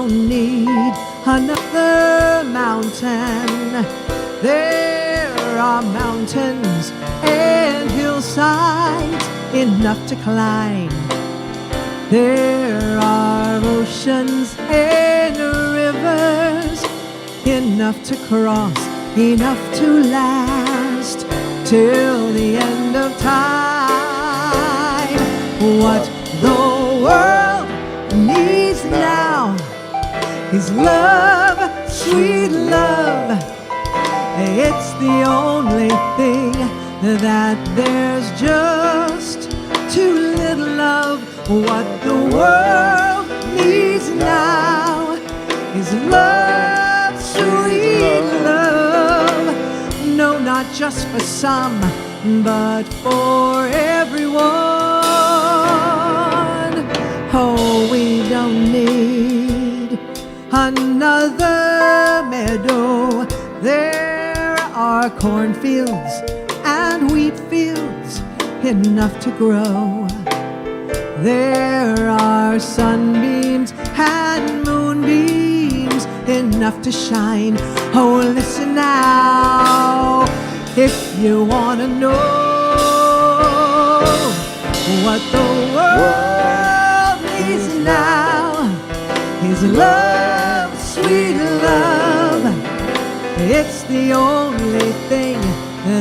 don't need another mountain. There are mountains and hillsides enough to climb. There are oceans and rivers enough to cross, enough to last till the end of time. What the world needs now is love, sweet love. It's the only thing that there's just too little of. What the world needs now is love, sweet love. No, not just for some, but for everyone. Oh, we don't need another meadow. There are cornfields and wheat fields enough to grow. There are sunbeams and moonbeams enough to shine. Oh, listen now, if you want to know what the world needs now is love, sweet love. It's the only thing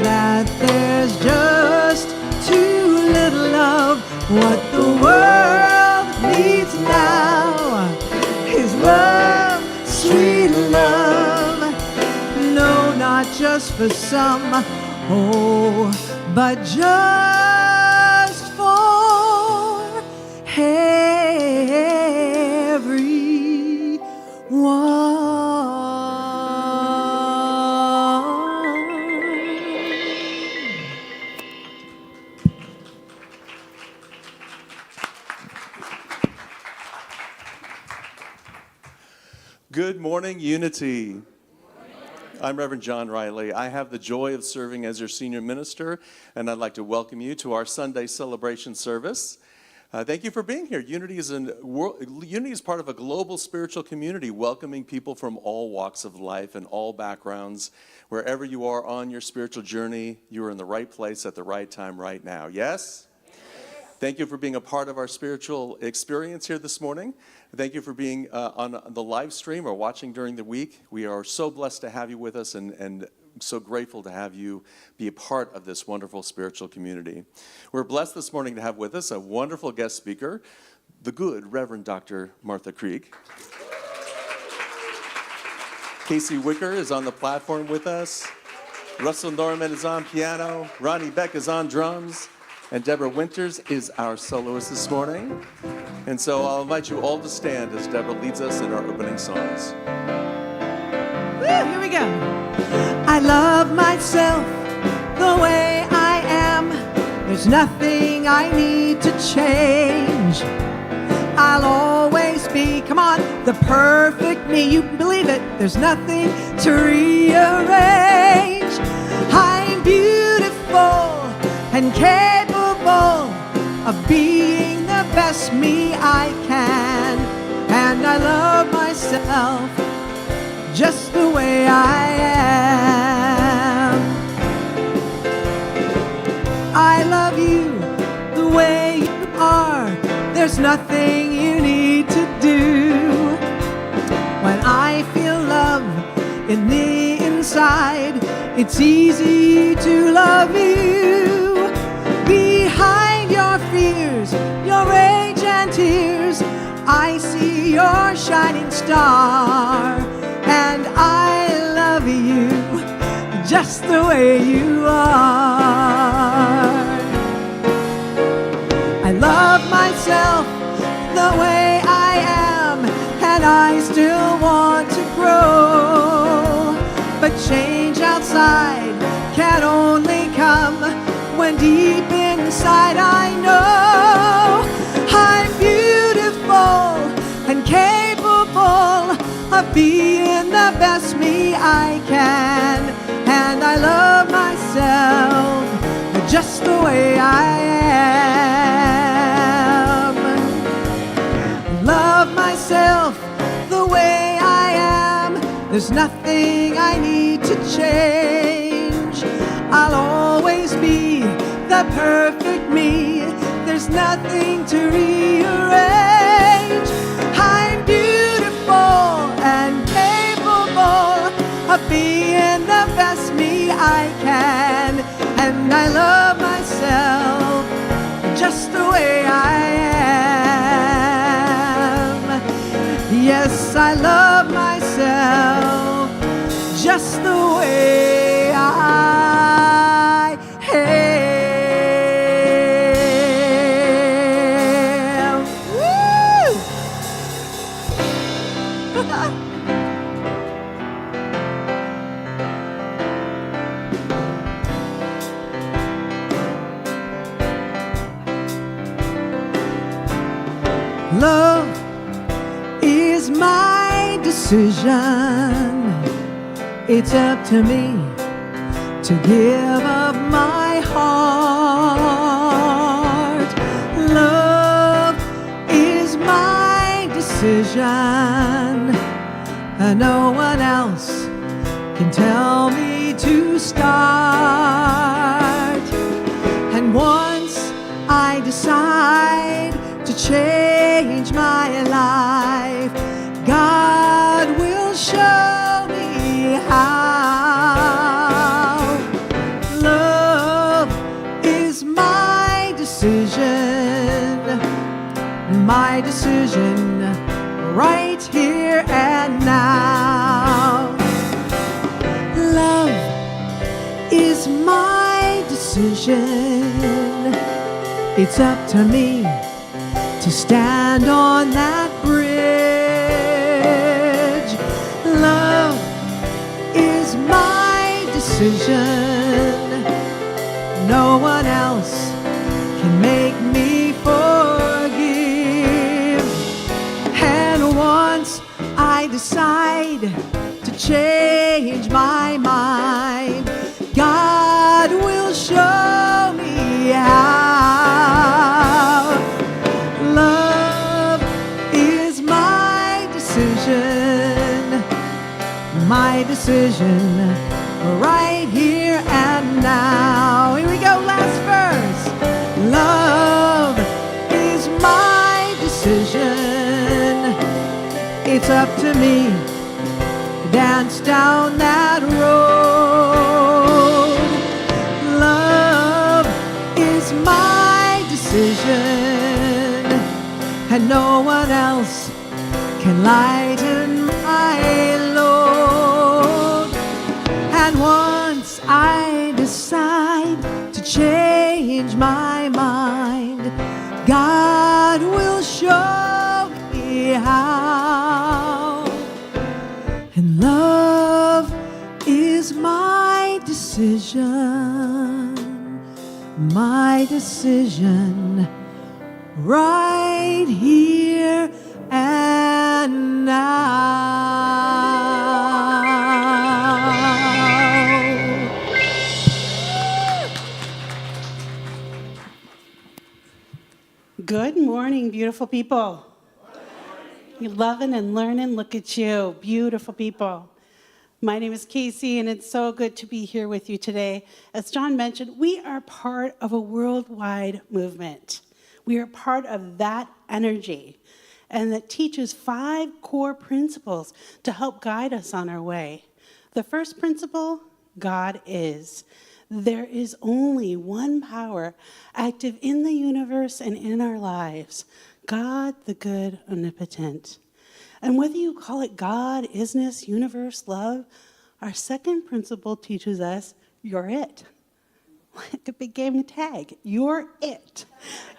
that there's just too little of. What the world needs now is love, sweet love. No, not just for some, oh, but just for everyone. Good morning, Unity. I'm Reverend John Riley. I have the joy of serving as your senior minister, and I'd like to welcome you to our Sunday celebration service. Thank you for being here. Unity is part of a global spiritual community, welcoming people from all walks of life and all backgrounds. Wherever you are on your spiritual journey, you are in the right place at the right time right now. Yes? Thank you for being a part of our spiritual experience here this morning. Thank you for being on the live stream or watching during the week. We are so blessed to have you with us and so grateful to have you be a part of this wonderful spiritual community. We're blessed this morning to have with us a wonderful guest speaker, the good Reverend Dr. Martha Krieg. Casey Wicker is on the platform with us. Russell Norman is on piano. Ronnie Beck is on drums. And Deborah Winters is our soloist this morning. And so I'll invite you all to stand as Deborah leads us in our opening songs. Woo, here we go. I love myself the way I am. There's nothing I need to change. I'll always be, come on, the perfect me. You can believe it. There's nothing to rearrange. I'm beautiful and capable of being the best me I can. And I love myself just the way I am. I love you the way you are. There's nothing you need to do. When I feel love in the inside, it's easy to love you. Behind your fears, your rage and tears, I see your shining star. And I love you just the way you are. I love myself the way I am, and I still want to grow. But change outside can only come when deep inside I know I'm beautiful and capable of being the best me I can. And I love myself just the way I am. Love myself the way There's nothing I need to change. I'll always be the perfect me. There's nothing to rearrange. I'm beautiful and capable of being the best me I can. And I love myself just the way I am. Yes, I love myself just the way I am. Woo! Love is my decision. It's up to me to give up my heart. Love is my decision, and no one else can tell me to start. And once I decide to change my life, God will show me how. Love is my decision right here and now. Love is my decision. It's up to me to stand on that bridge. Love is my decision. No one else can make me forgive. And once I decide to change my mind, God will show me how. Love is my decision right here and now. Here we go, last verse. Love is my decision. It's up to me to dance down that road. Love is my decision, and no one else can lighten my load. And once I decide to change my mind, God will show me how. And love is my decision right here and now. Good morning, beautiful people. You're loving and learning. Look at you, beautiful people. My name is Casey, and it's so good to be here with you today. As John mentioned, we are part of a worldwide movement. We are part of that energy, and that teaches 5 core principles to help guide us on our way. The first principle, God is. There is only one power active in the universe and in our lives, God, the good, omnipotent. And whether you call it God, isness, universe, love, our second principle teaches us you're it. Like a big game of tag. You're it.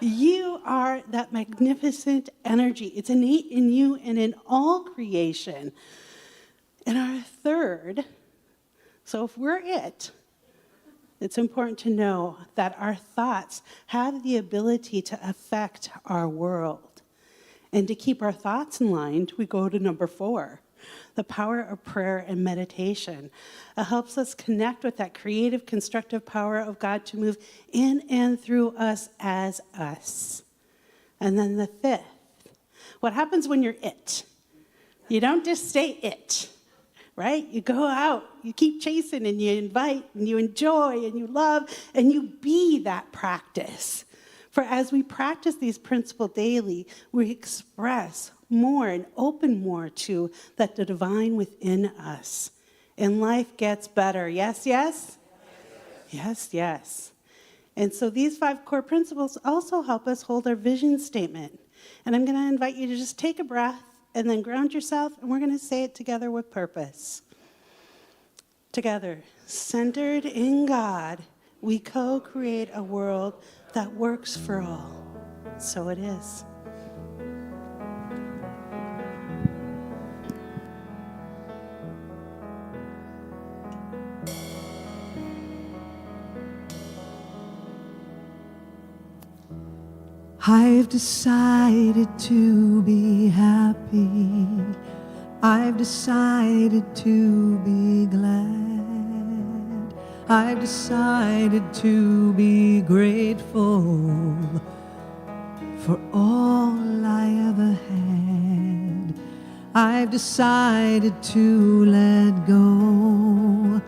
You are that magnificent energy. It's innate in you and in all creation. And our third, so if we're it, it's important to know that our thoughts have the ability to affect our world. And to keep our thoughts in line, we go to number 4. The power of prayer and meditation. It helps us connect with that creative, constructive power of God to move in and through us as us. And then the 5th, what happens when you're it? You don't just stay it. right? You go out, you keep chasing, and you invite, and you enjoy, and you love, and you be that practice. For as we practice these principles daily, we express more and open more to that the divine within us. And life gets better. Yes, yes? Yes, yes. And so these 5 core principles also help us hold our vision statement. And I'm going to invite you to just take a breath and then ground yourself, and we're going to say it together with purpose. Together, centered in God, we co-create a world that works for all. So it is. I've decided to be happy. I've decided to be glad. I've decided to be grateful for all I ever had. I've decided to let go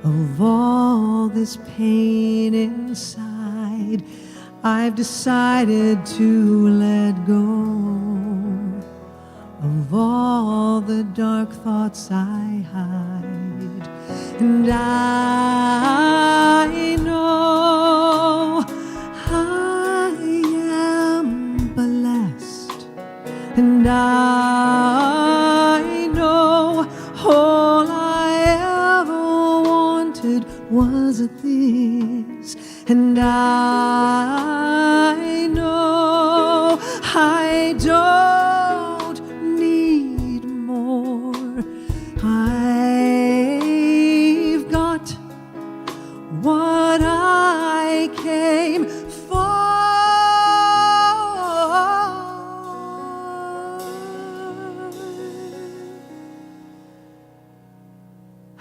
of all this pain inside. I've decided to let go of all the dark thoughts I hide. And I know I am blessed. And I know all I ever wanted was this. And I know I don't need more. I've got what I came for.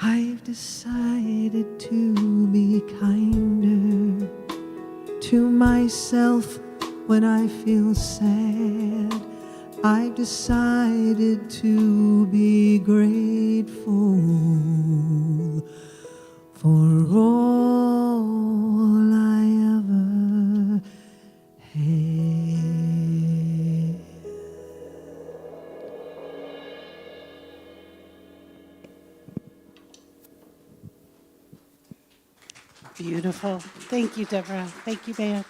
I've decided to be kinder to myself when I feel sad. I've decided to be grateful for all I ever had. Beautiful. Thank you, Deborah. Thank you, band.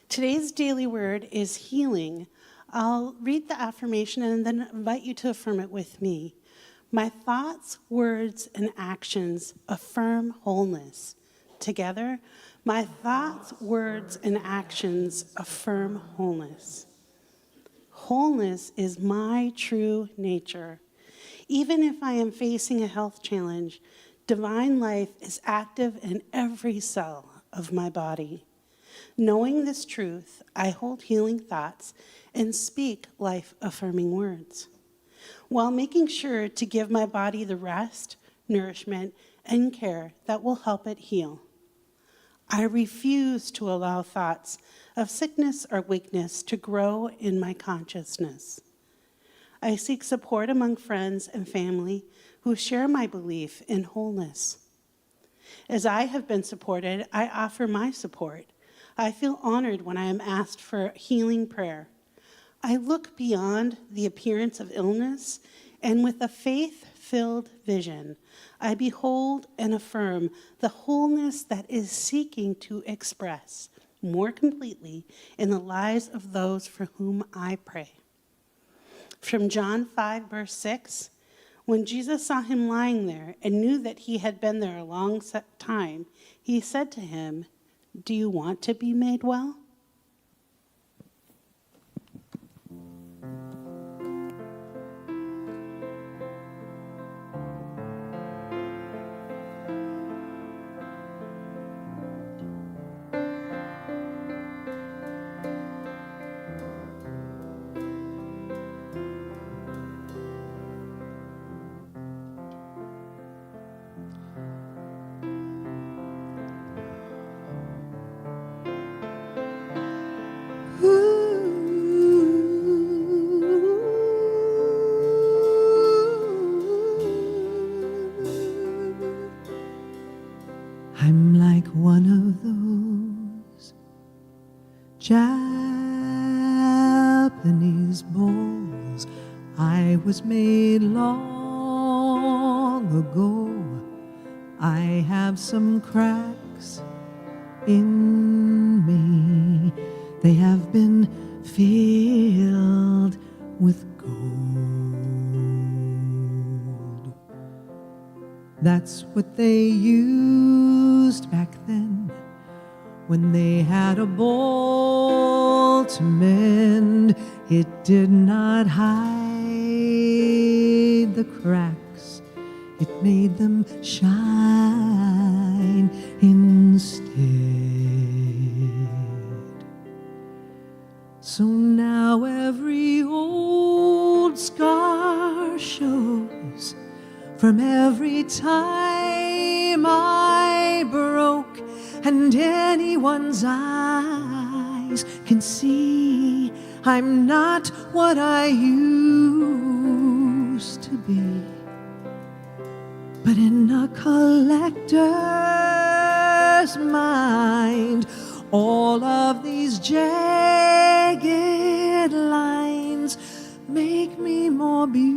Today's daily word is healing. I'll read the affirmation and then invite you to affirm it with me. My thoughts, words, and actions affirm wholeness. Together, my thoughts, words, and actions affirm wholeness. Wholeness is my true nature. Even if I am facing a health challenge, divine life is active in every cell of my body. Knowing this truth, I hold healing thoughts and speak life-affirming words, while making sure to give my body the rest, nourishment, and care that will help it heal. I refuse to allow thoughts of sickness or weakness to grow in my consciousness. I seek support among friends and family who share my belief in wholeness. As I have been supported, I offer my support. I feel honored when I am asked for healing prayer. I look beyond the appearance of illness, and with a faith-filled vision, I behold and affirm the wholeness that is seeking to express more completely in the lives of those for whom I pray. From John 5, verse 6, when Jesus saw him lying there and knew that he had been there a long time, he said to him, "Do you want to be made well?" Japanese bowls. I was made long ago. I have some cracks in me. They have been filled with gold. That's what they used back then, when they had a bowl to mend. It did not hide the cracks, it made them shine instead. So now every old scar shows from every time I broke, and anyone's eyes can see I'm not what I used to be. But in a collector's mind, all of these jagged lines make me more beautiful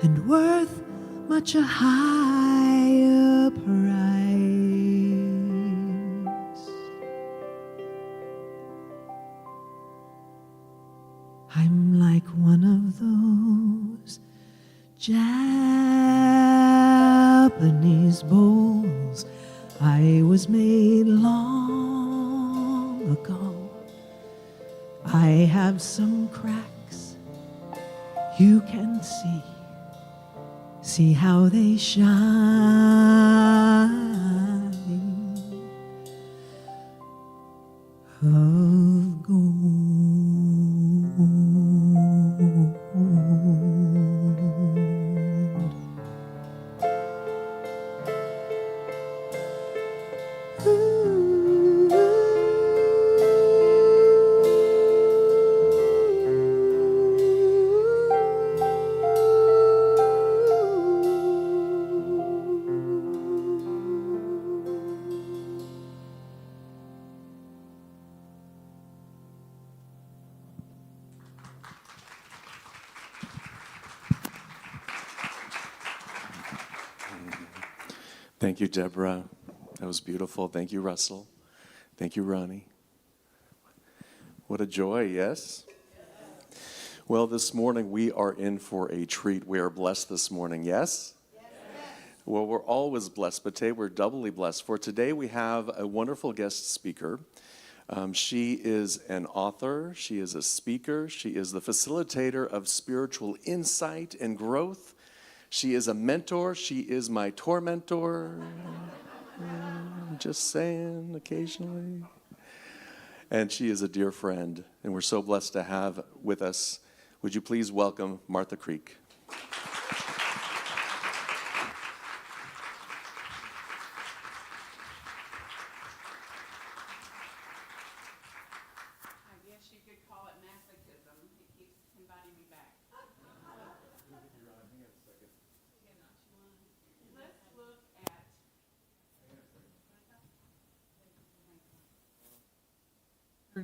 and worth much a higher price. I'm like one of those Japanese bowls. I was made long ago. I have some cracks you can see. See how they shine of gold. Thank you, Deborah. That was beautiful. Thank you, Russell. Thank you, Ronnie. What a joy, yes? Well, this morning we are in for a treat. We are blessed this morning, yes? Well, we're always blessed, but today we're doubly blessed. For today we have a wonderful guest speaker. She is an author, she is a speaker, she is the facilitator of spiritual insight and growth. She is a mentor, she is my tormentor. Just saying, occasionally. And she is a dear friend, and we're so blessed to have with us. Would you please welcome Martha Creek?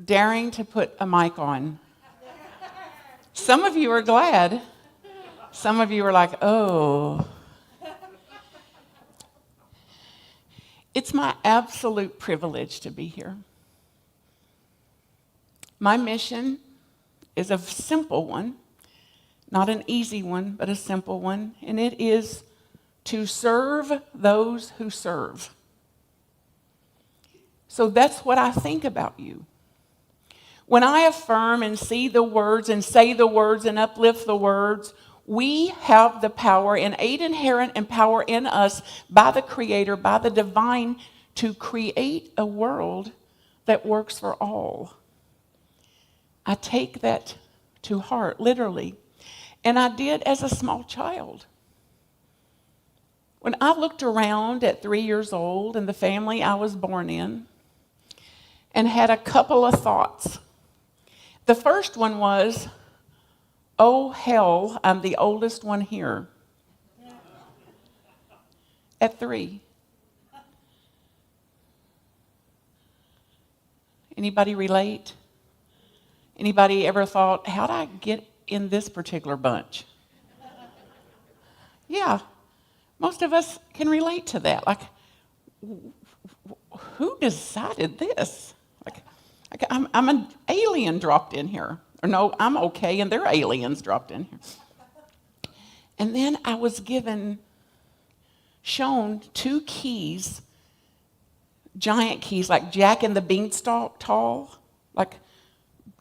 Daring to put a mic on. Some of you are glad. Some of you are like, oh. It's my absolute privilege to be here. My mission is a simple one, not an easy one, but a simple one, and it is to serve those who serve. So that's what I think about you. When I affirm and see the words and say the words and uplift the words, we have the power, innate, inherent, and power in us by the Creator, by the divine, to create a world that works for all. I take that to heart, literally. And I did as a small child. When I looked around at 3 years old and the family I was born in, and had a couple of thoughts. The first one was, oh hell, I'm the oldest one here. At 3. Anybody relate? Anybody ever thought, how'd I get in this particular bunch? Yeah, most of us can relate to that. Like, who decided this? Like I'm an alien dropped in here. Or no, I'm okay, and they're aliens dropped in here. And then I was shown 2 keys, giant keys, like Jack and the Beanstalk tall, like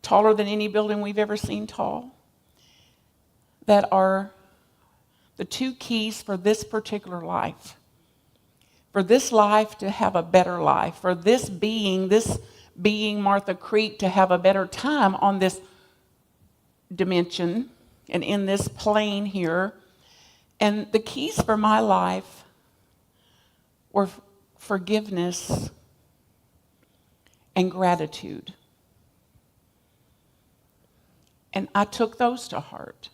taller than any building we've ever seen tall, that are the 2 keys for this particular life. For this life to have a better life. For this being Martha Creek to have a better time on this dimension and in this plane here. And the keys for my life were forgiveness and gratitude. And I took those to heart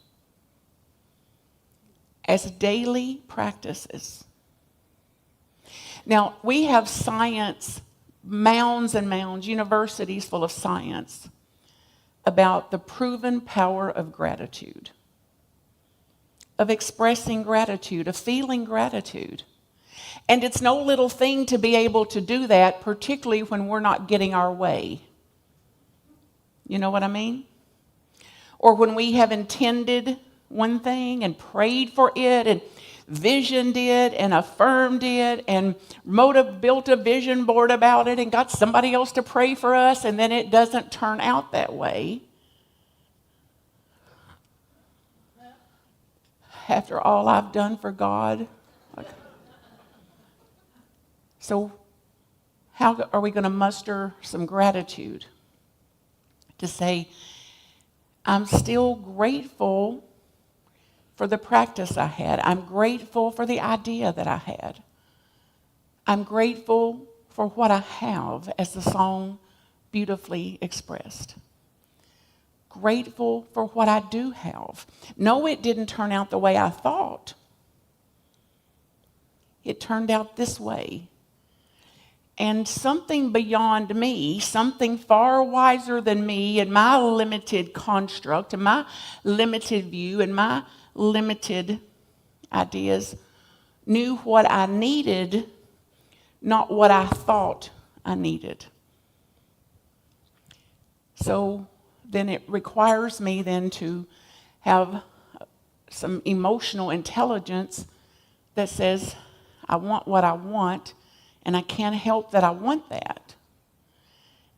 as daily practices. Now, we have science, mounds and mounds, universities full of science about the proven power of gratitude, of expressing gratitude, of feeling gratitude. And it's no little thing to be able to do that, particularly when we're not getting our way. You know what I mean? Or when we have intended one thing and prayed for it and visioned it and affirmed it and built a vision board about it and got somebody else to pray for us, and then it doesn't turn out that way. After all I've done for God. So how are we going to muster some gratitude to say, I'm still grateful for the practice I had. I'm grateful for the idea that I had. I'm grateful for what I have, as the song beautifully expressed. Grateful for what I do have. No, it didn't turn out the way I thought. It turned out this way. And something beyond me, something far wiser than me and my limited construct and my limited view and my limited ideas, knew what I needed, not what I thought I needed. So then it requires me then to have some emotional intelligence that says, I want what I want, and I can't help that I want that.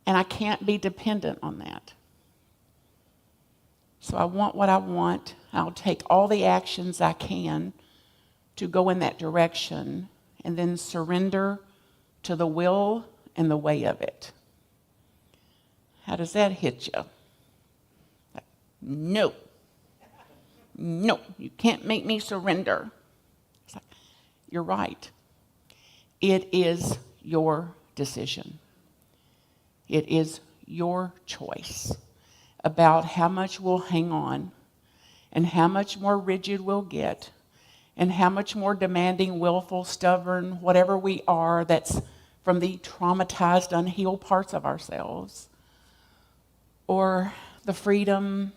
And I can't be dependent on that. So I want what I want. I'll take all the actions I can to go in that direction and then surrender to the will and the way of it. How does that hit you? Like, no, you can't make me surrender. It's like, you're right. It is your decision. It is your choice about how much we'll hang on and how much more rigid we'll get and how much more demanding, willful, stubborn, whatever we are that's from the traumatized, unhealed parts of ourselves, or the freedom,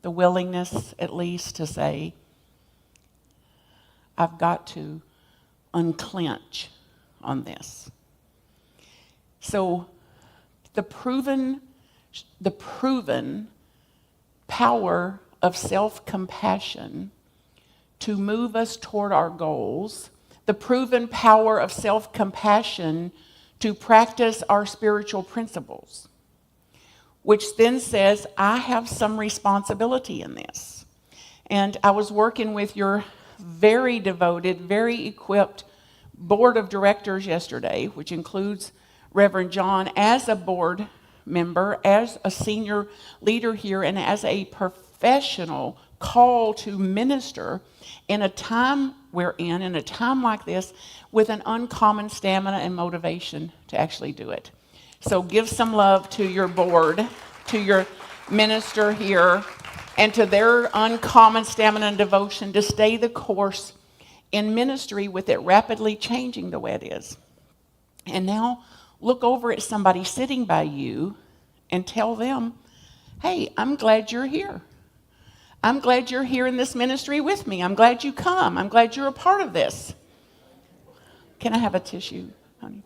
the willingness at least to say, I've got to unclench on this. So the proven power of self-compassion to move us toward our goals, the proven power of self-compassion to practice our spiritual principles, which then says, I have some responsibility in this. And I was working with your very devoted, very equipped board of directors yesterday, which includes Reverend John as a board member, as a senior leader here, and as a professional called to minister in a time we're in a time like this, with an uncommon stamina and motivation to actually do it. So give some love to your board, to your minister here, and to their uncommon stamina and devotion to stay the course in ministry with it rapidly changing the way it is. And now look over at somebody sitting by you and tell them, hey, I'm glad you're here. I'm glad you're here in this ministry with me. I'm glad you come. I'm glad you're a part of this. Can I have a tissue, honey?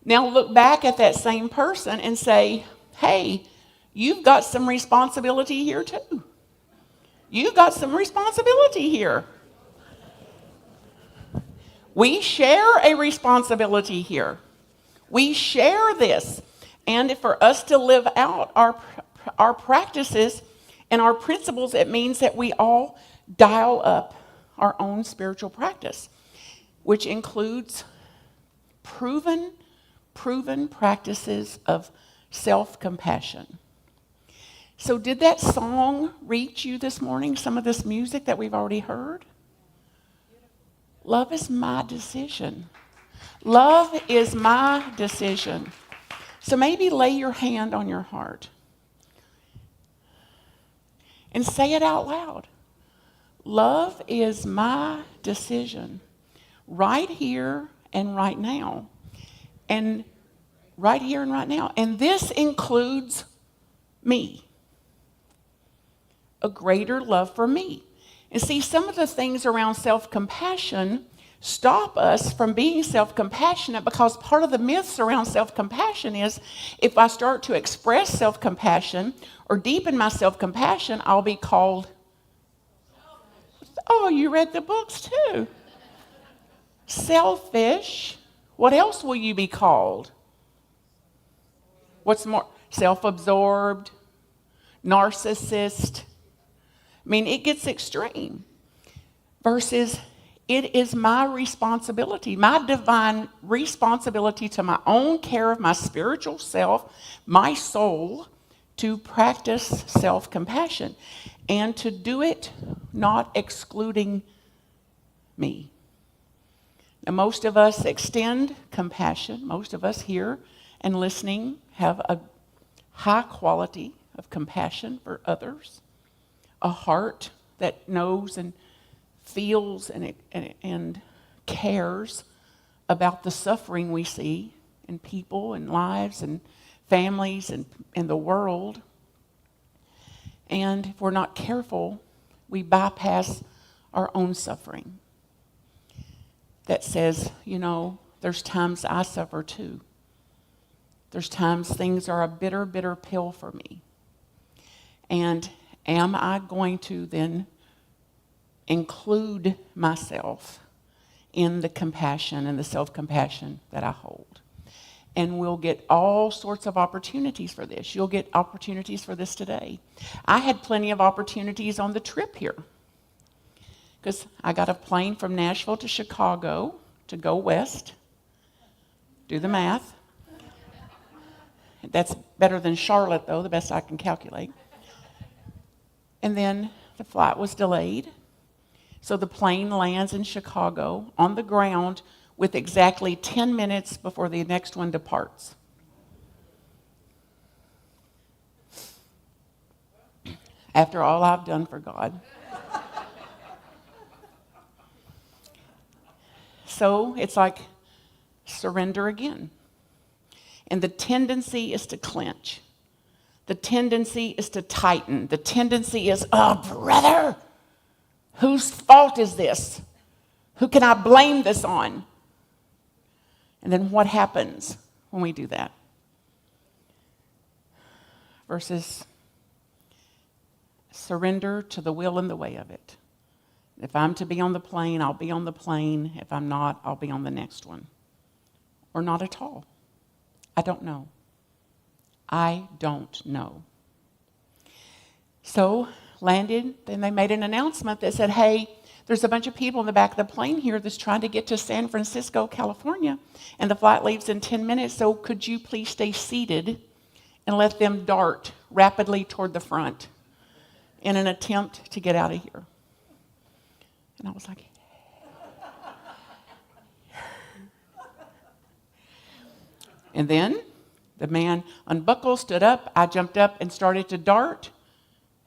Now look back at that same person and say, hey, you've got some responsibility here too. You've got some responsibility here. We share a responsibility here. We share this. And for us to live out our practices and our principles, it means that we all dial up our own spiritual practice, which includes proven practices of self-compassion. So did that song reach you this morning, some of this music that we've already heard? Love is my decision. Love is my decision. So maybe lay your hand on your heart and say it out loud. Love is my decision right here and right now. And right here and right now. And this includes me. A greater love for me. And see, some of the things around self-compassion stop us from being self-compassionate, because part of the myths around self-compassion is if I start to express self-compassion or deepen my self-compassion, I'll be called, oh, you read the books too. Selfish. What else will you be called? What's more? Self-absorbed, narcissist. I mean, it gets extreme. Versus, it is my responsibility, my divine responsibility to my own care of my spiritual self, my soul, to practice self-compassion and to do it not excluding me. Now, most of us extend compassion. Most of us here and listening have a high quality of compassion for others, a heart that knows and feels and cares about the suffering we see in people and lives and families and in the world. And if we're not careful, we bypass our own suffering. That says, you know, there's times I suffer too. There's times things are a bitter, bitter pill for me. And am I going to then include myself in the compassion and the self-compassion that I hold? And we'll get all sorts of opportunities for this. You'll get opportunities for this today. I had plenty of opportunities on the trip here, because I got a plane from Nashville to Chicago to go west. Do the math. That's better than Charlotte, though, the best I can calculate. And then the flight was delayed. So the plane lands in Chicago on the ground with exactly 10 minutes before the next one departs. After all I've done for God. So it's like surrender again. And the tendency is to clench. The tendency is to tighten. The tendency is, oh, brother, whose fault is this? Who can I blame this on? And then what happens when we do that? Versus surrender to the will and the way of it. If I'm to be on the plane, I'll be on the plane. If I'm not, I'll be on the next one. Or not at all. I don't know. I don't know. So, landed, then they made an announcement that said, hey, there's a bunch of people in the back of the plane here that's trying to get to San Francisco, California, and the flight leaves in 10 minutes, so could you please stay seated and let them dart rapidly toward the front in an attempt to get out of here? And I was like, and then the man unbuckled, stood up, I jumped up and started to dart,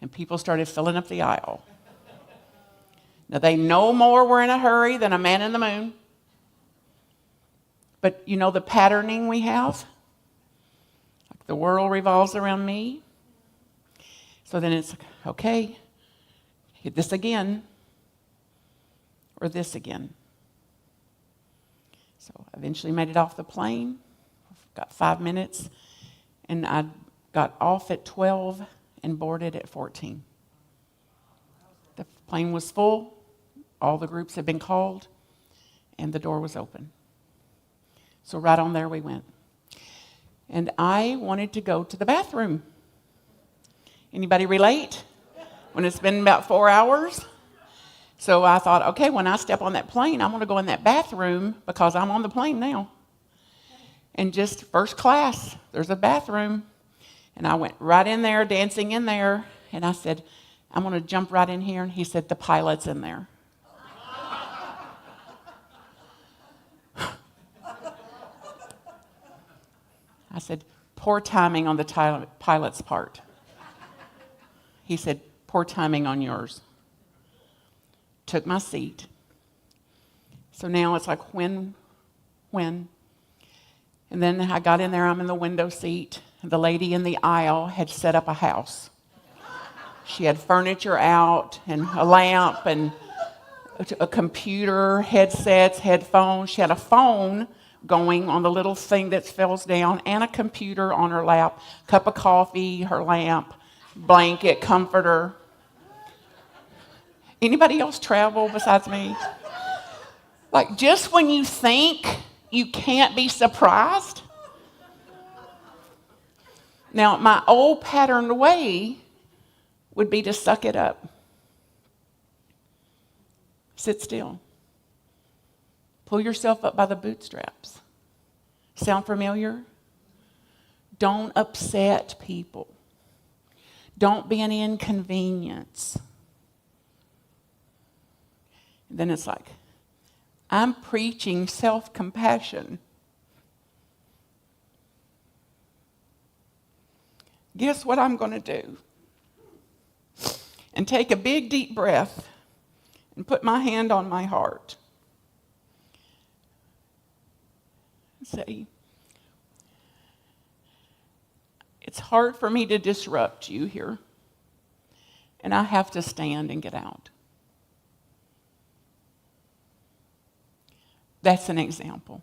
and people started filling up the aisle. Now, they no more were in a hurry than a man in the moon. But you know the patterning we have? Like The world revolves around me. So then it's, okay, hit this again or this again. So I eventually made it off the plane, got 5 minutes, and I got off at 12 and boarded at 14. The plane was full, all the groups had been called, and the door was open. So right on there we went. And I wanted to go to the bathroom. Anybody relate? When it's been about 4 hours? So I thought, okay, when I step on that plane, I'm going to go in that bathroom because I'm on the plane now. And just first class, there's a bathroom. And I went right in there, dancing in there. And I said, I'm going to jump right in here. And he said, the pilot's in there. I said, poor timing on the pilot's part. He said, poor timing on yours. Took my seat. So now it's like, when? And then I got in there, I'm in the window seat. The lady in the aisle had set up a house. She had furniture out and a lamp and a computer, headsets, headphones. She had a phone going on the little thing that falls down and a computer on her lap, cup of coffee, her lamp, blanket, comforter. Anybody else travel besides me? Like, just when you think you can't be surprised. Now, my old patterned way would be to suck it up. Sit still. Pull yourself up by the bootstraps. Sound familiar? Don't upset people. Don't be an inconvenience. And then it's like, I'm preaching self-compassion. Guess what I'm going to do? And take a big deep breath and put my hand on my heart. Say, it's hard for me to disrupt you here, and I have to stand and get out. That's an example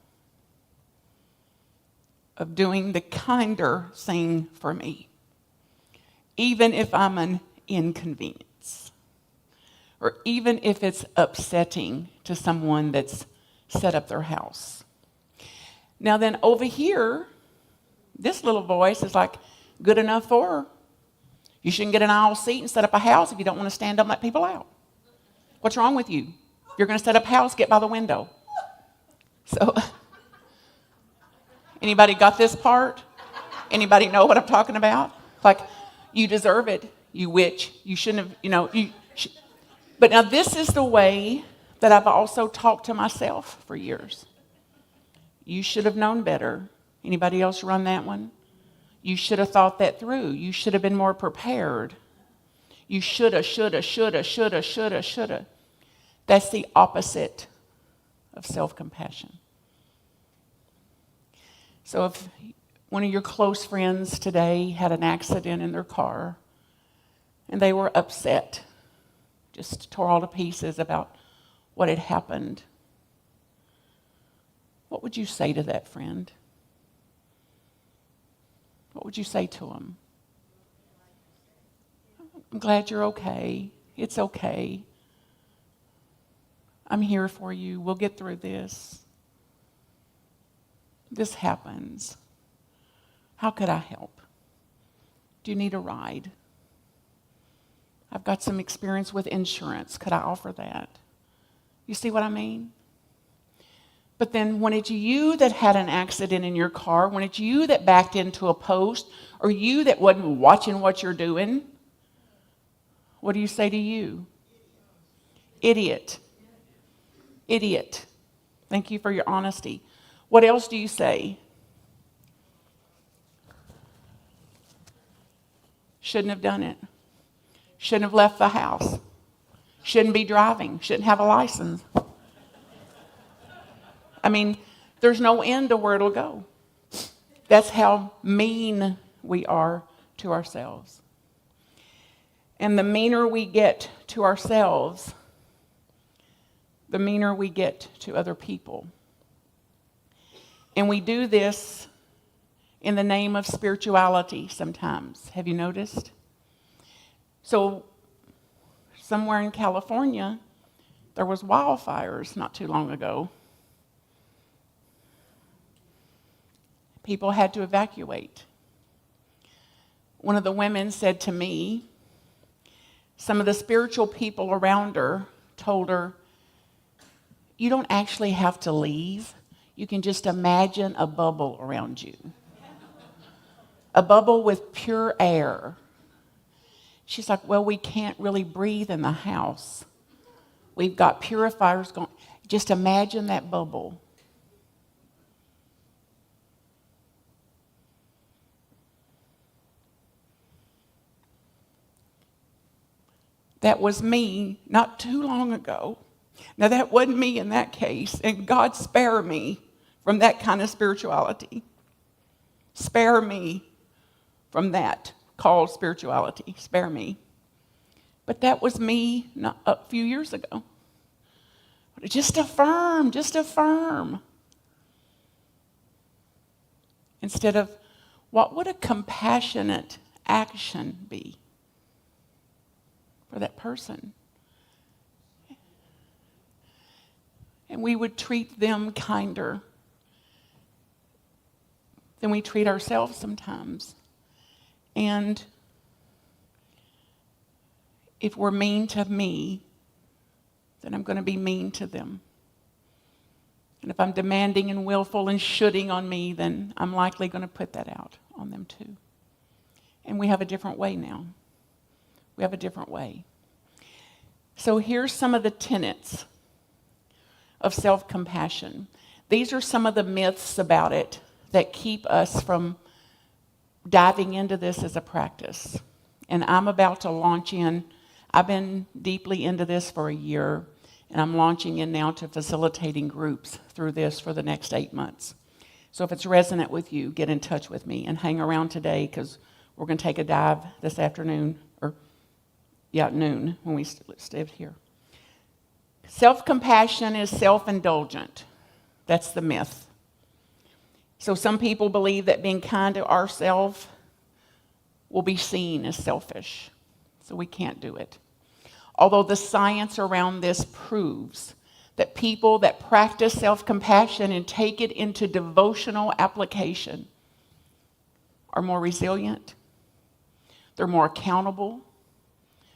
of doing the kinder thing for me, even if I'm an inconvenience, or even if it's upsetting to someone that's set up their house. Now then, over here, this little voice is like, good enough for her. You shouldn't get an aisle seat and set up a house if you don't want to stand up and let people out. What's wrong with you? If you're going to set up a house, get by the window. So, anybody got this part? Anybody know what I'm talking about? Like, you deserve it, you witch. You shouldn't have, But now this is the way that I've also talked to myself for years. You should have known better. Anybody else run that one? You should have thought that through. You should have been more prepared. You shoulda. That's the opposite of self-compassion. So if one of your close friends today had an accident in their car and they were upset, just tore all to pieces about what had happened, what would you say to that friend? What would you say to them? I'm glad you're okay. It's okay. I'm here for you. We'll get through this. This happens. How could I help? Do you need a ride? I've got some experience with insurance. Could I offer that? You see what I mean? But then when it's you that had an accident in your car, when it's you that backed into a post, or you that wasn't watching what you're doing, what do you say to you? Idiot. Idiot. Thank you for your honesty. What else do you say? Shouldn't have done it. Shouldn't have left the house. Shouldn't be driving. Shouldn't have a license. I mean, there's no end to where it'll go. That's how mean we are to ourselves. And the meaner we get to ourselves, the meaner we get to other people. And we do this in the name of spirituality sometimes. Have you noticed? So, somewhere in California, there was wildfires not too long ago. People had to evacuate. One of the women said to me, some of the spiritual people around her told her, you don't actually have to leave. You can just imagine a bubble around you. A bubble with pure air. She's like, well, we can't really breathe in the house. We've got purifiers going. Just imagine that bubble. That was me not too long ago. Now, that wasn't me in that case, and God spare me from that kind of spirituality. Spare me from that called spirituality. Spare me. But that was me not a few years ago. Just affirm, just affirm. Instead of, what would a compassionate action be for that person? And we would treat them kinder than we treat ourselves sometimes. And if we're mean to me, then I'm going to be mean to them. And if I'm demanding and willful and shoulding on me, then I'm likely going to put that out on them too. And we have a different way now. We have a different way. So here's some of the tenets of self-compassion. These are some of the myths about it that keep us from diving into this as a practice. And I'm about to launch in. I've been deeply into this for a year, and I'm launching in now to facilitating groups through this for the next 8 months. So if it's resonant with you, get in touch with me and hang around today, because we're going to take a dive this afternoon, noon, when we stayed here. Self-compassion is self-indulgent. That's the myth. So some people believe that being kind to ourselves will be seen as selfish. So we can't do it. Although the science around this proves that people that practice self-compassion and take it into devotional application are more resilient. They're more accountable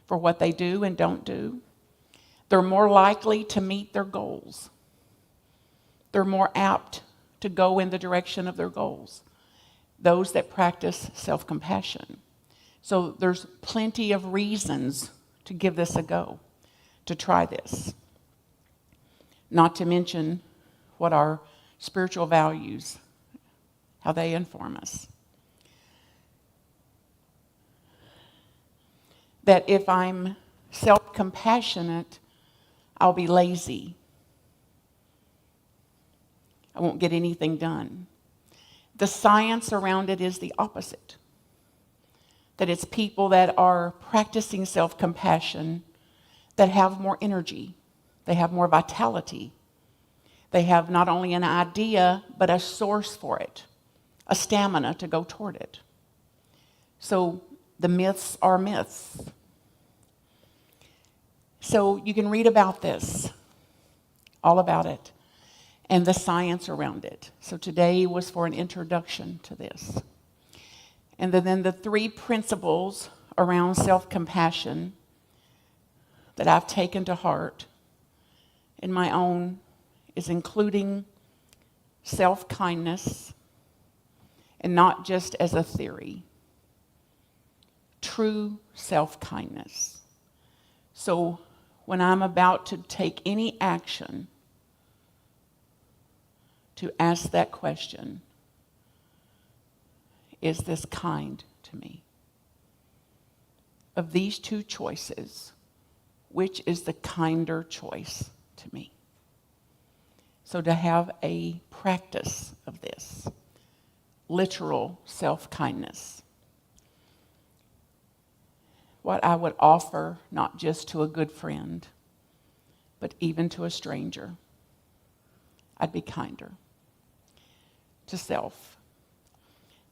for what they do and don't do. They're more likely to meet their goals. They're more apt to go in the direction of their goals. Those that practice self-compassion. So there's plenty of reasons to give this a go, to try this. Not to mention what our spiritual values, how they inform us. That if I'm self-compassionate, I'll be lazy. I won't get anything done. The science around it is the opposite. That it's people that are practicing self-compassion that have more energy. They have more vitality. They have not only an idea, but a source for it, a stamina to go toward it. So the myths are myths. So you can read about this, all about it, and the science around it. So today was for an introduction to this. And then the 3 principles around self-compassion that I've taken to heart in my own is including self-kindness, and not just as a theory. True self-kindness. So when I'm about to take any action, to ask that question, is this kind to me? Of these 2 choices, which is the kinder choice to me? So to have a practice of this, literal self-kindness, what I would offer not just to a good friend, but even to a stranger. I'd be kinder to self.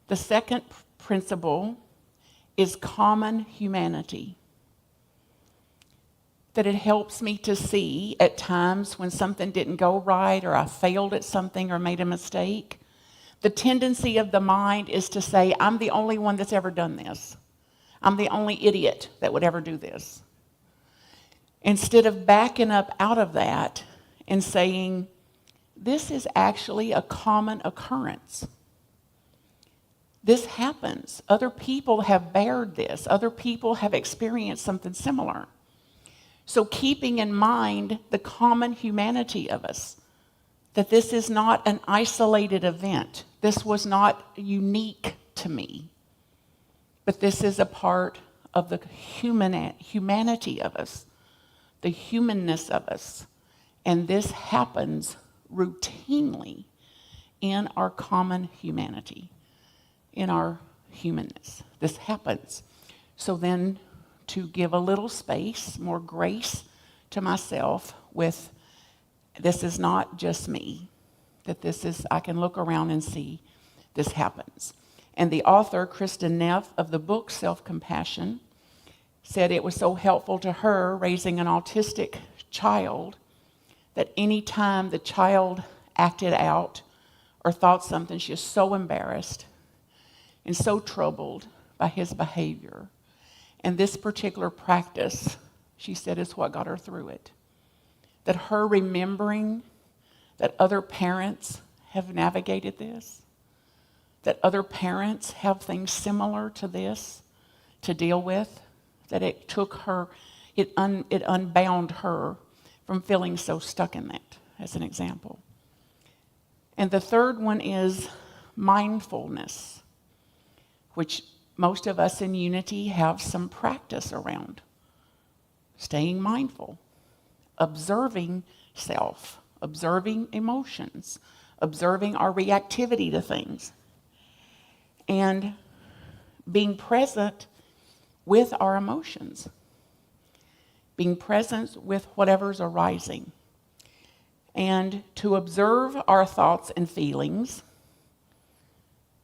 The second principle is common humanity. That it helps me to see at times when something didn't go right or I failed at something or made a mistake. The tendency of the mind is to say, I'm the only one that's ever done this. I'm the only idiot that would ever do this. Instead of backing up out of that and saying, this is actually a common occurrence. This happens. Other people have bared this. Other people have experienced something similar. So keeping in mind the common humanity of us, that this is not an isolated event. This was not unique to me. But this is a part of the humanity of us, the humanness of us. And this happens routinely in our common humanity, in our humanness. This happens. So then to give a little space, more grace to myself with this is not just me, that this is, I can look around and see this happens. And the author, Kristin Neff, of the book Self-Compassion, said it was so helpful to her raising an autistic child that any time the child acted out or thought something, she was so embarrassed and so troubled by his behavior. And this particular practice, she said, is what got her through it. That her remembering that other parents have navigated this, that other parents have things similar to this to deal with, that it took her, it unbound her from feeling so stuck in that, as an example. And the third one is mindfulness, which most of us in Unity have some practice around. Staying mindful, observing self, observing emotions, observing our reactivity to things, and being present with our emotions, being present with whatever's arising, and to observe our thoughts and feelings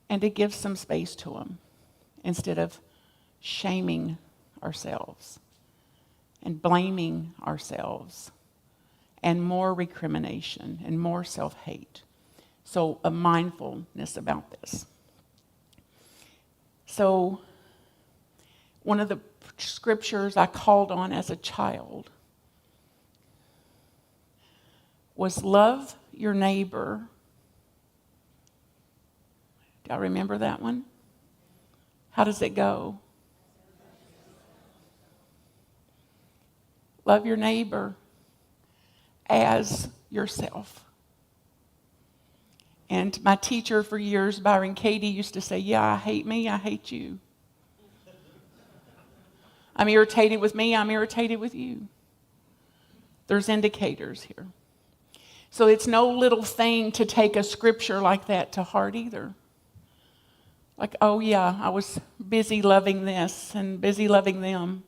and to give some space to them instead of shaming ourselves and blaming ourselves and more recrimination and more self-hate. So a mindfulness about this. So one of the scriptures I called on as a child was love your neighbor. Do I remember that one? How does it go? Love your neighbor as yourself. And my teacher for years, Byron Katie, used to say, yeah, I hate me, I hate you. I'm irritated with me, I'm irritated with you. There's indicators here. So it's no little thing to take a scripture like that to heart either. Like, oh yeah, I was busy loving this and busy loving them,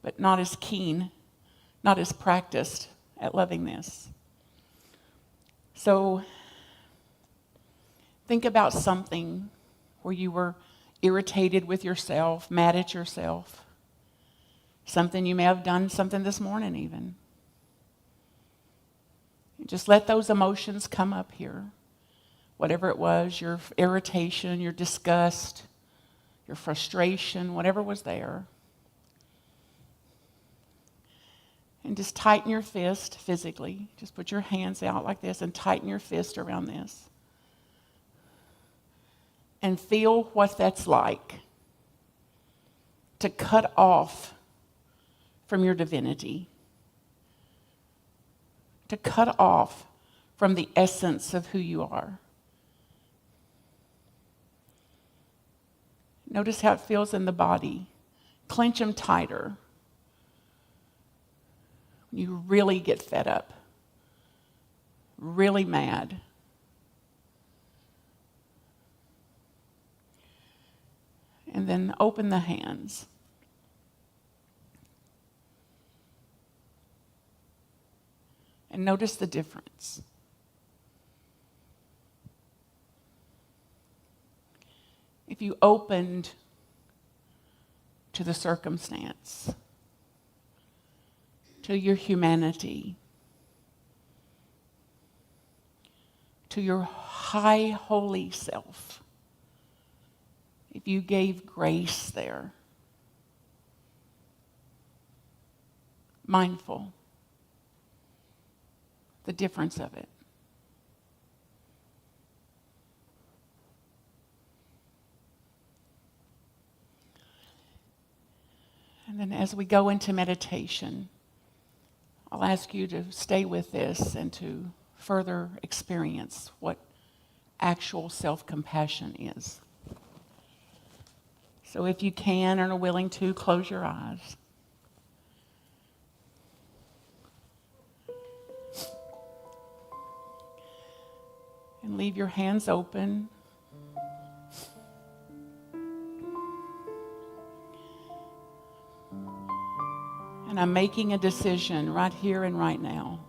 but not as keen, not as practiced at loving this. So think about something where you were irritated with yourself, mad at yourself. Something you may have done, something this morning even. Just let those emotions come up here. Whatever it was, your irritation, your disgust, your frustration, whatever was there. And just tighten your fist physically. Just put your hands out like this and tighten your fist around this. And feel what that's like to cut off from your divinity. To cut off from the essence of who you are. Notice how it feels in the body. Clench them tighter. You really get fed up, really mad. And then open the hands And notice the difference. If you opened to the circumstance, to your humanity, to your high holy self, if you gave grace there, mindful, the difference of it. And then as we go into meditation, I'll ask you to stay with this and to further experience what actual self-compassion is. So if you can and are willing to, close your eyes. And leave your hands open. And I'm making a decision right here and right now.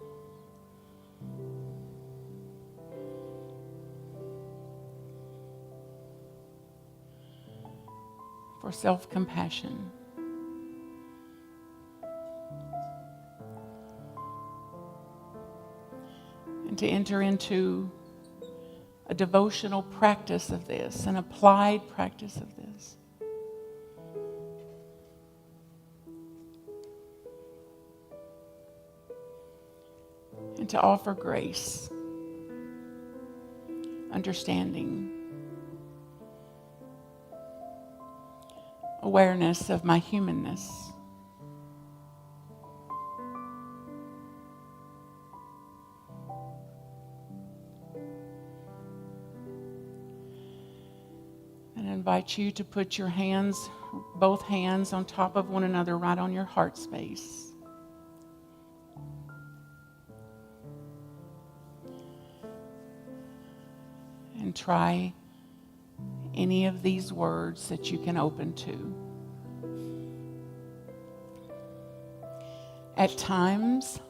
For self-compassion. And to enter into a devotional practice of this, an applied practice of this. And to offer grace, understanding, awareness of my humanness. And I invite you to put your hands, both hands, on top of one another right on your heart space. And try any of these words that you can open to. At times,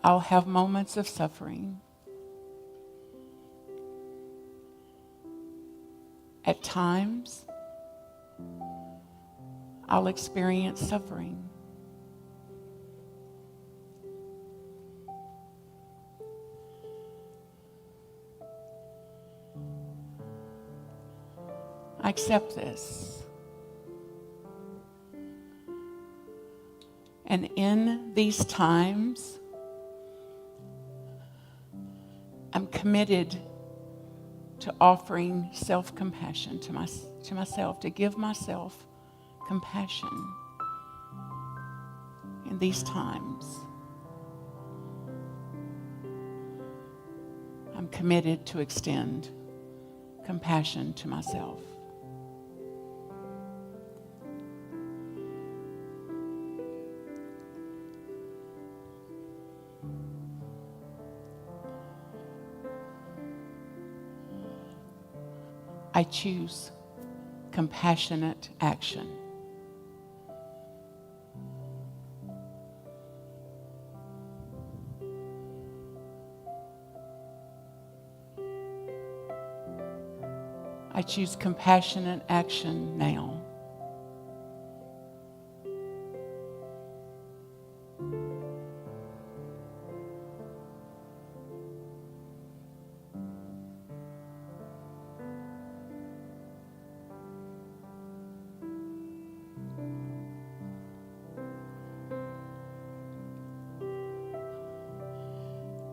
I'll have moments of suffering. At times, I'll experience suffering. I accept this. And in these times, I'm committed to offering self-compassion to myself, to give myself compassion in these times. I'm committed to extend compassion to myself. I choose compassionate action. I choose compassionate action now.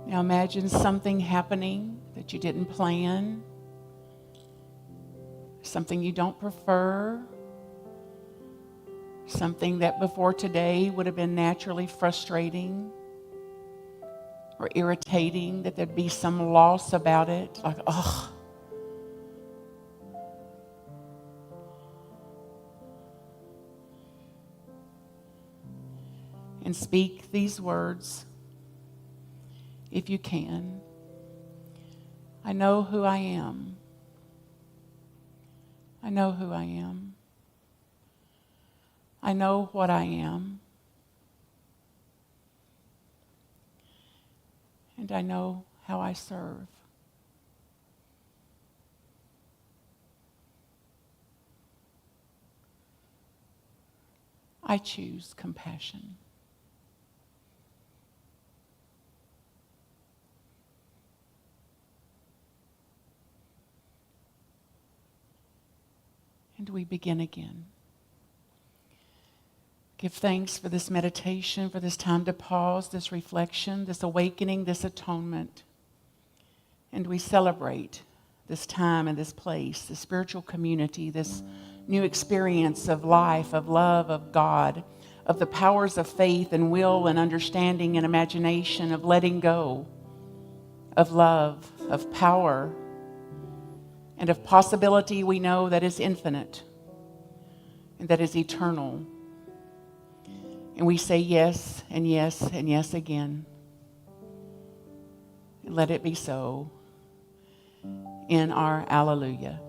Now imagine something happening that you didn't plan, something you don't prefer, something that before today would have been naturally frustrating or irritating, that there'd be some loss about it, like, ugh. And speak these words. If you can, I know who I am. I know who I am. I know what I am. and I know how I serve. I choose compassion. And we begin again. Give thanks for this meditation, for this time to pause, this reflection, this awakening, this atonement. And we celebrate this time and this place, this spiritual community, this new experience of life, of love, of God, of the powers of faith and will and understanding and imagination, of letting go, of love, of power, and of possibility we know that is infinite and that is eternal. And we say yes and yes and yes again. And let it be so in our Alleluia.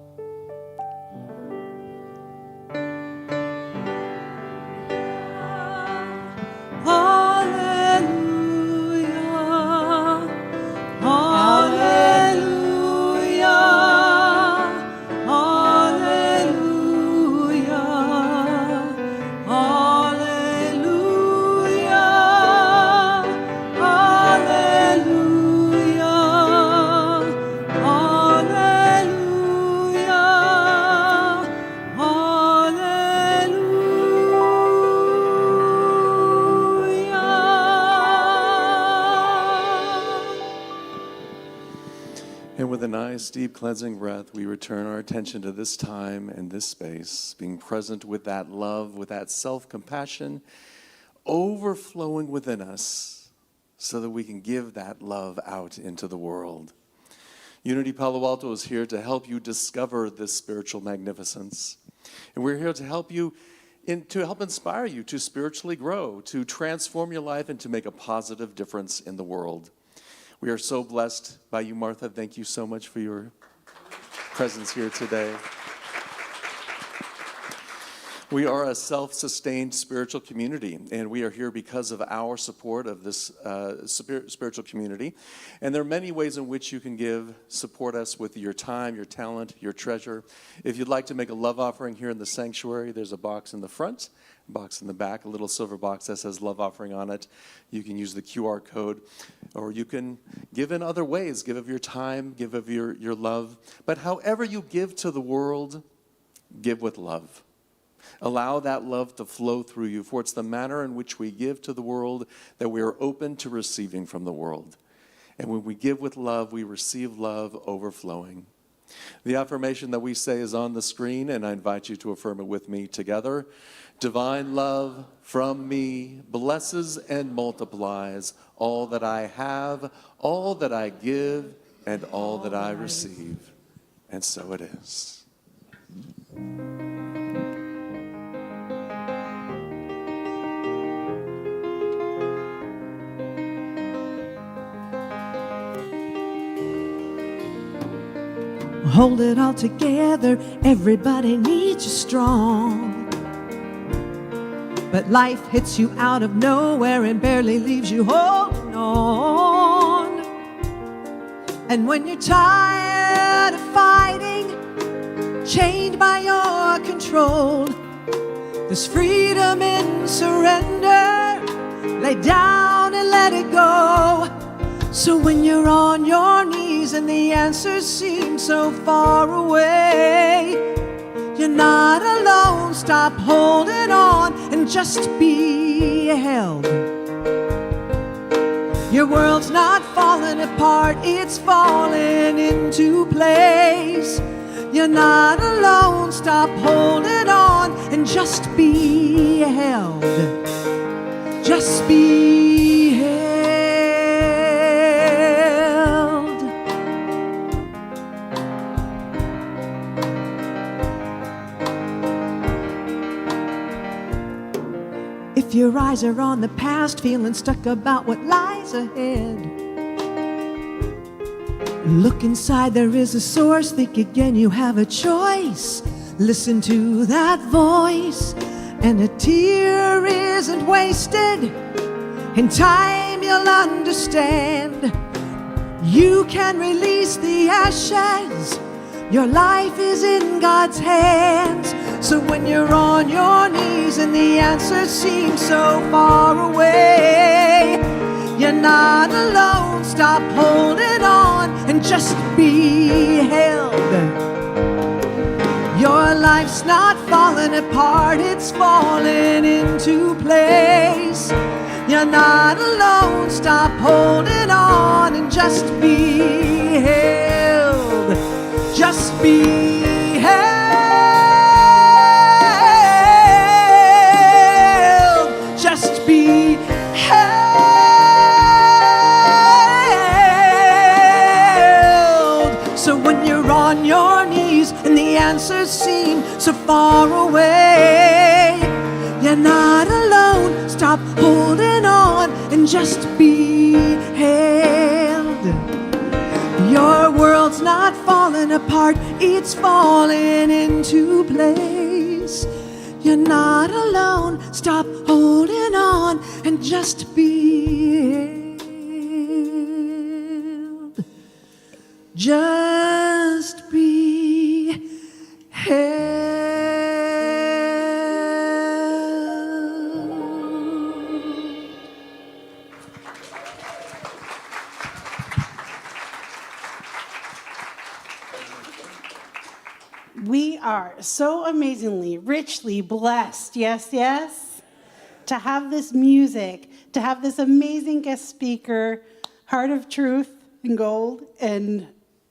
And with a nice, deep, cleansing breath, we return our attention to this time and this space, being present with that love, with that self-compassion overflowing within us so that we can give that love out into the world. Unity Palo Alto is here to help you discover this spiritual magnificence. And we're here to help you, to help inspire you to spiritually grow, to transform your life, and to make a positive difference in the world. We are so blessed by you, Martha. Thank you so much for your presence here today. We are a self-sustained spiritual community, and we are here because of our support of this spiritual community. And there are many ways in which you can support us with your time, your talent, your treasure. If you'd like to make a love offering here in the sanctuary, there's a box in the front, a box in the back, a little silver box that says love offering on it. You can use the QR code, or you can give in other ways. Give of your time, give of your love. But however you give to the world, give with love. Allow that love to flow through you, for it's the manner in which we give to the world that we are open to receiving from the world. And when we give with love, we receive love overflowing. The affirmation that we say is on the screen, and I invite you to affirm it with me together. Divine love from me blesses and multiplies all that I have, all that I give, and all that I receive. And so it is. Hold it all together, everybody needs you strong. But life hits you out of nowhere and barely leaves you holding on. And when you're tired of fighting, chained by your control, there's freedom in surrender. Lay down and let it go. So when you're on your knees and the answers seem so far away, you're not alone. Stop holding on and just be held. Your world's not falling apart, it's falling into place. You're not alone. Stop holding on and just be held. Just be held. If your eyes are on the past, feeling stuck about what lies ahead, look inside, there is a source. Think again, you have a choice. Listen to that voice, and a tear isn't wasted. In time you'll understand You can release the ashes. Your life is in God's hands. So when you're on your knees and the answer seems so far away, you're not alone. Stop holding on and just be held. Your life's not falling apart, it's falling into place. You're not alone. Stop holding on and just be held. Just be held. Just be held. So when you're on your knees and the answers seem so far away, you're not alone. Stop holding on and just be held. Your world's not falling apart, it's falling into place. You're not alone. Stop holding on and just be held. Just be held. We are so amazingly, richly blessed, yes, yes, to have this music, to have this amazing guest speaker, Heart of Truth and Gold, and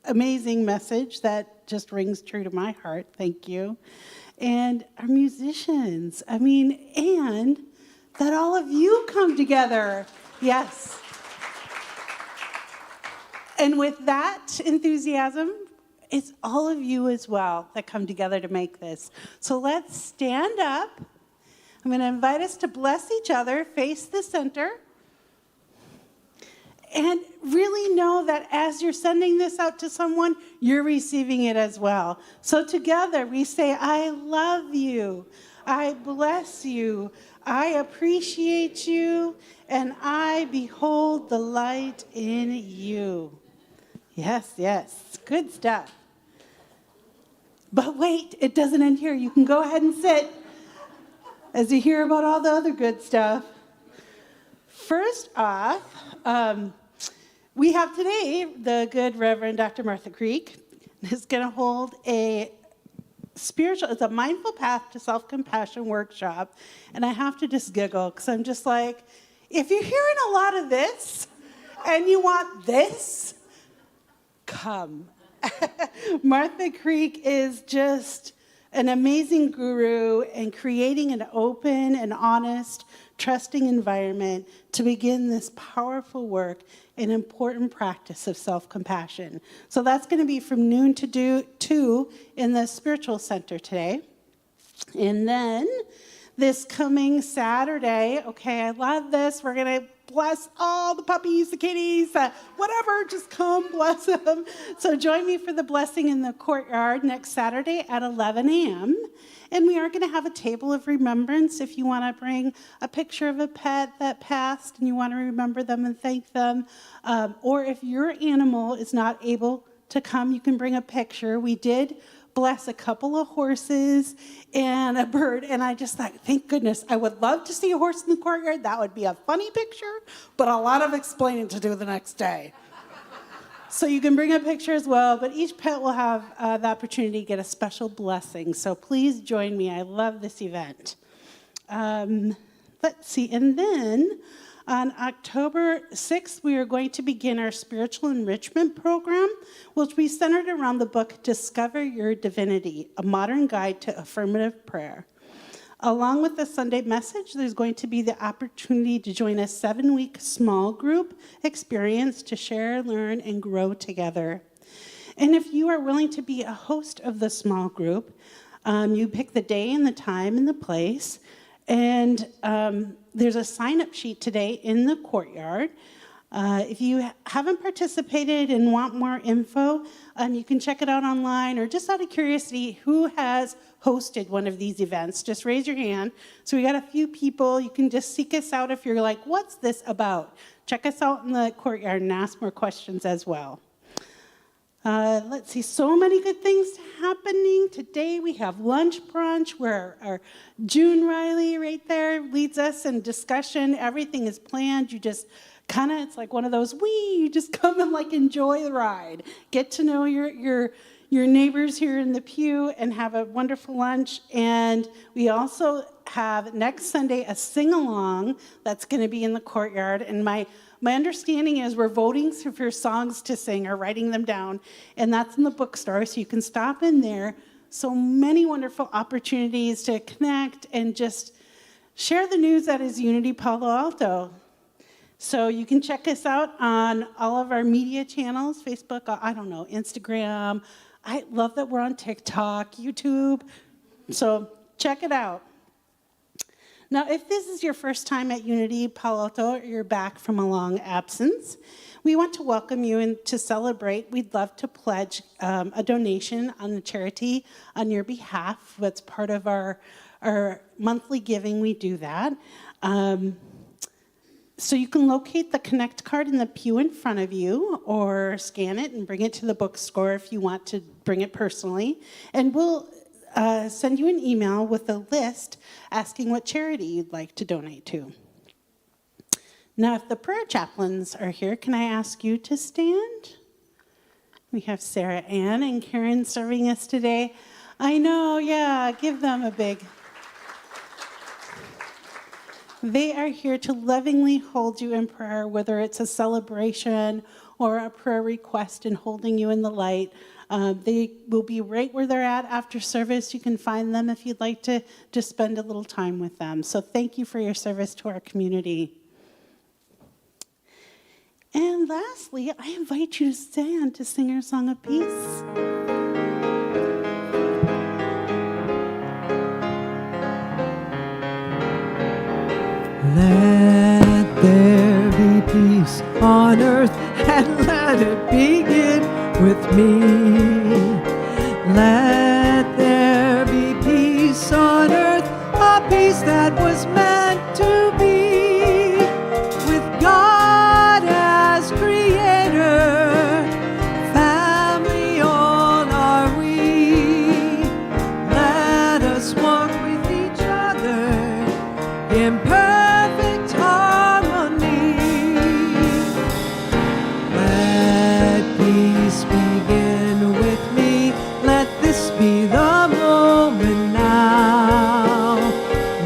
amazing message that just rings true to my heart. Thank you. And our musicians, and that all of you come together. Yes. And with that enthusiasm, it's all of you as well that come together to make this. So let's stand up. I'm going to invite us to bless each other, face the center, and really know that as you're sending this out to someone, you're receiving it as well. So together we say, I love you, I bless you, I appreciate you, and I behold the light in you. Yes, yes, good stuff. But wait, it doesn't end here. You can go ahead and sit as you hear about all the other good stuff. First off, we have today the good Reverend Dr. Martha Creek is going to hold it's a Mindful Path to Self-Compassion workshop. And I have to just giggle because I'm just like, if you're hearing a lot of this and you want this, come. Martha Creek is just an amazing guru in creating an open and honest, trusting environment to begin this powerful work and important practice of self-compassion. So that's going to be from noon to 2 in the Spiritual Center today. And then this coming Saturday, okay, I love this. We're going to bless all the puppies, the kitties, whatever, just come bless them. So join me for the blessing in the courtyard next Saturday at 11 a.m. And we are going to have a table of remembrance if you want to bring a picture of a pet that passed and you want to remember them and thank them. Or if your animal is not able to come, you can bring a picture. We did bless a couple of horses and a bird, and I just thought, thank goodness, I would love to see a horse in the courtyard. That would be a funny picture, but a lot of explaining to do the next day. So you can bring a picture as well, but each pet will have the opportunity to get a special blessing. So please join me. I love this event. Let's see, and then on October 6th, we are going to begin our spiritual enrichment program, which will be centered around the book Discover Your Divinity, a modern guide to affirmative prayer. Along with the Sunday message, there's going to be the opportunity to join a 7-week small group experience to share, learn, and grow together. And if you are willing to be a host of the small group, you pick the day and the time and the place. And there's a sign-up sheet today in the courtyard. If you haven't participated and want more info, you can check it out online, or just out of curiosity, who has hosted one of these events? Just raise your hand. So we got a few people. You can just seek us out if you're like, what's this about? Check us out in the courtyard and ask more questions as well. Let's see, so many good things happening. Today we have lunch brunch where our June Riley right there leads us in discussion. Everything is planned. You just kind of, it's like one of those, you just come and like enjoy the ride. Get to know your neighbors here in the pew and have a wonderful lunch. And we also have next Sunday a sing-along that's going to be in the courtyard. And my understanding is we're voting for songs to sing or writing them down, and that's in the bookstore, so you can stop in there. So many wonderful opportunities to connect and just share the news that is Unity Palo Alto. So you can check us out on all of our media channels, Facebook, Instagram. I love that we're on TikTok, YouTube, so check it out. Now, if this is your first time at Unity Palo Alto, or you're back from a long absence, we want to welcome you and to celebrate. We'd love to pledge a donation on the charity on your behalf. That's part of our monthly giving. We do that. So you can locate the Connect card in the pew in front of you, or scan it and bring it to the bookstore if you want to bring it personally. And we'll send you an email with a list asking what charity you'd like to donate to. Now, if the prayer chaplains are here, can I ask you to stand? We have Sarah Ann and Karen serving us today. I know, yeah, give them a big. They are here to lovingly hold you in prayer, whether it's a celebration or a prayer request, and holding you in the light. They will be right where they're at after service. You can find them if you'd like to just spend a little time with them. So thank you for your service to our community. And lastly, I invite you to stand to sing our song of peace. Let there be peace on earth, and let it begin with me. Let there be peace on earth, a peace that was meant to be, with God as creator, family all are we. Let us walk with each other in perfect harmony. Let peace begin with me. Let this be the moment now.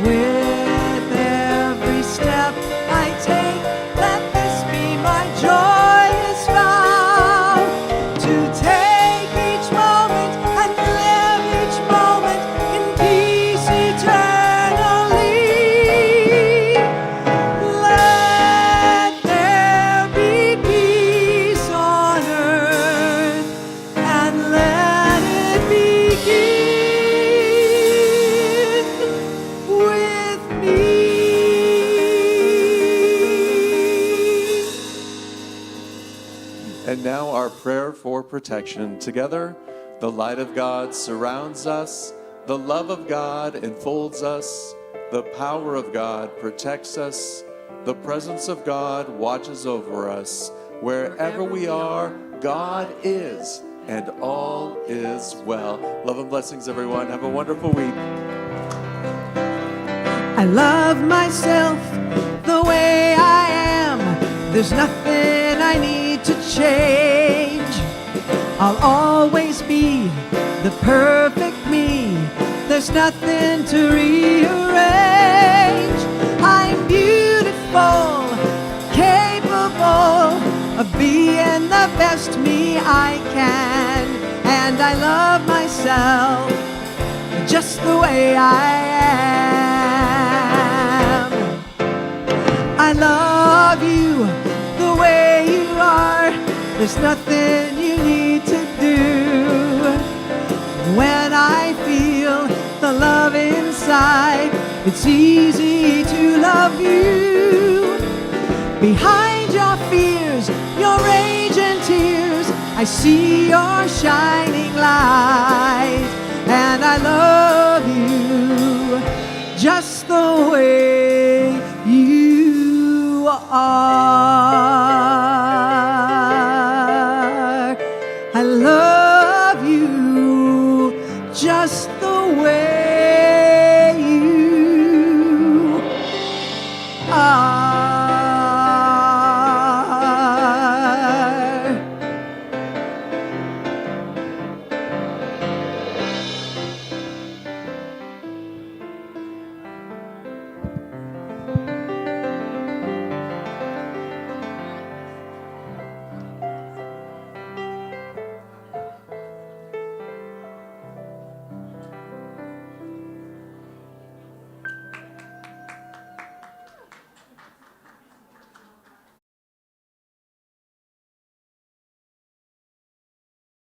With every step I take, let this be my joyous vow. To take each moment and live each moment in peace eternally. Let there be peace on earth, and let it begin with me. And now our prayer for protection. Together, the light of God surrounds us, the love of God enfolds us, the power of God protects us, the presence of God watches over us. Wherever we are, God is, and all is well. Love and blessings, everyone. Have a wonderful week. I love myself the way I am. There's nothing I need to change. I'll always be the perfect me. There's nothing to rearrange. I'm beautiful, capable of being the best me I can. And I love myself just the way I am. I love you the way you are. There's nothing you need to do. When I feel the love inside, it's easy to love you. Behind your fear the rage and tears, I see your shining light. And I love you just the way you are. I love you just